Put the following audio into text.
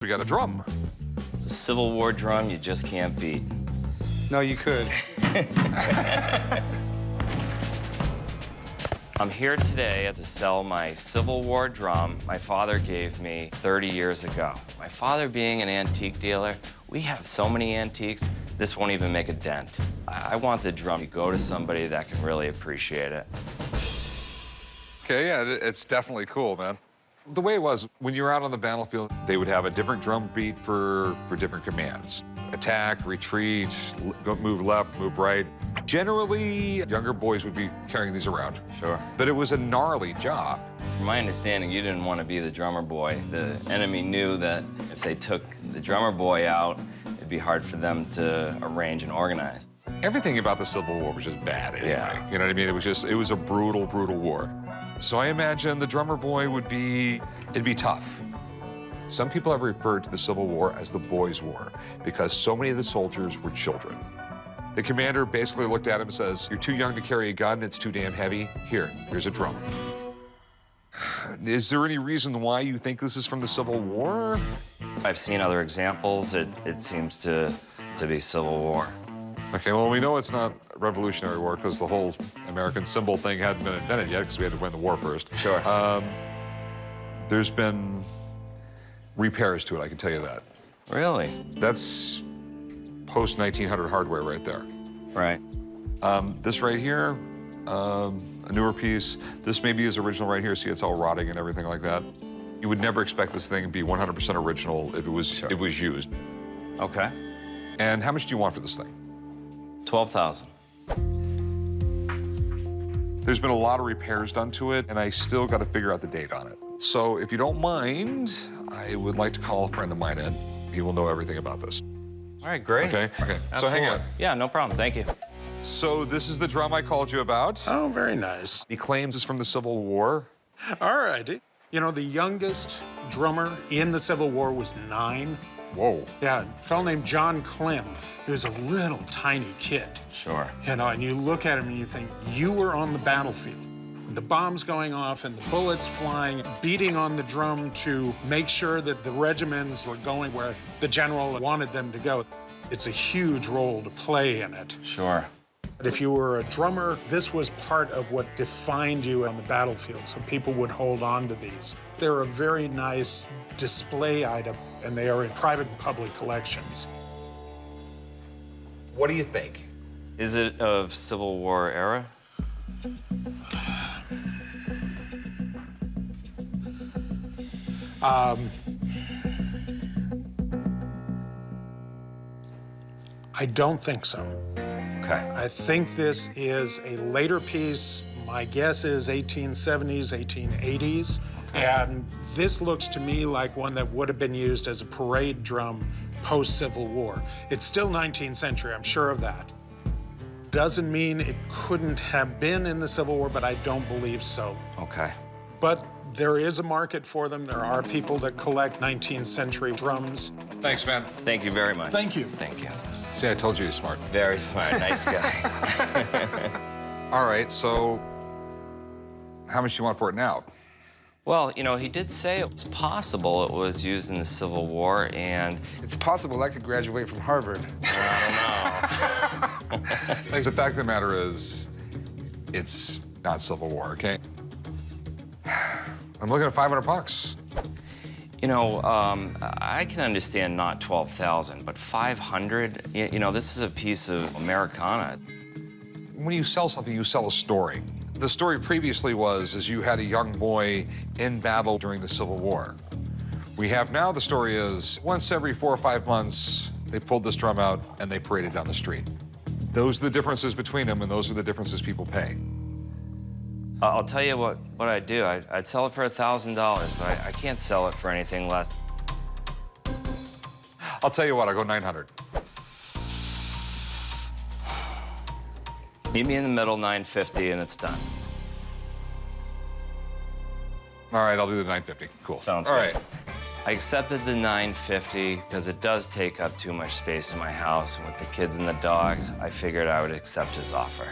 We got a drum. It's a Civil War drum you just can't beat. No, you could. I'm here today to sell my Civil War drum my father gave me 30 years ago. My father being an antique dealer, we have so many antiques, this won't even make a dent. I want the drum to go to somebody that can really appreciate it. Okay, yeah, it's definitely cool, man. The way it was, when you were out on the battlefield, they would have a different drum beat for different commands. Attack, retreat, move left, move right. Generally, younger boys would be carrying these around. Sure. But it was a gnarly job. From my understanding, you didn't want to be the drummer boy. The enemy knew that if they took the drummer boy out, it'd be hard for them to arrange and organize. Everything about the Civil War was just bad anyway. Yeah. You know what I mean? It was a brutal, brutal war. So I imagine the drummer boy it'd be tough. Some people have referred to the Civil War as the Boys' War because so many of the soldiers were children. The commander basically looked at him and says, "You're too young to carry a gun, it's too damn heavy. Here's a drum." Is there any reason why you think this is from the Civil War? I've seen other examples. It seems to be Civil War. Okay, well, we know it's not Revolutionary War because the whole American symbol thing hadn't been invented yet because we had to win the war first. Sure. There's been repairs to it, I can tell you that. Really? That's post-1900 hardware right there. Right. This right here, a newer piece. This may be his original right here. See, it's all rotting and everything like that. You would never expect this thing to be 100% original if it was used. Okay. And how much do you want for this thing? 12,000. There's been a lot of repairs done to it, and I still got to figure out the date on it. So if you don't mind, I would like to call a friend of mine in. He will know everything about this. All right, great. Okay? Okay. So hang on. Yeah, no problem. Thank you. So this is the drum I called you about. Oh, very nice. He claims it's from the Civil War. All righty. You know, the youngest drummer in the Civil War was 9. Whoa. Yeah, a fellow named John Klim. He was a little tiny kid. Sure. You know, and you look at him and you think, you were on the battlefield. The bombs going off and the bullets flying, beating on the drum to make sure that the regiments were going where the general wanted them to go. It's a huge role to play in it. Sure. But if you were a drummer, this was part of what defined you on the battlefield, so people would hold on to these. They're a very nice display item, and they are in private and public collections. What do you think? Is it of Civil War era? I don't think so. Okay. I think this is a later piece. My guess is 1870s, 1880s. Okay. And this looks to me like one that would have been used as a parade drum post-Civil War. It's still 19th century, I'm sure of that. Doesn't mean it couldn't have been in the Civil War, but I don't believe so. Okay. But there is a market for them. There are people that collect 19th century drums. Thanks, man. Thank you very much. Thank you. Thank you. See, I told you he was smart. Very smart. Nice guy. All right, so how much do you want for it now? Well, you know, he did say it was possible it was used in the Civil War, and It's possible I could graduate from Harvard. I don't know. The fact of the matter is, it's not Civil War, okay? I'm looking at 500 bucks. You know, I can understand not 12,000, but 500, you know, this is a piece of Americana. When you sell something, you sell a story. The story previously is you had a young boy in battle during the Civil War. We have now, the story is, once every 4 or 5 months, they pulled this drum out and they paraded down the street. Those are the differences between them, and those are the differences people pay. I'll tell you what I'd do. I'd sell it for $1,000, but I can't sell it for anything less. I'll tell you what, I'll go 900. Meet me in the middle, 950, and it's done. All right, I'll do the 950. Cool. Sounds All good. right. I accepted the 950 because it does take up too much space in my house, and with the kids and the dogs, I figured I would accept his offer.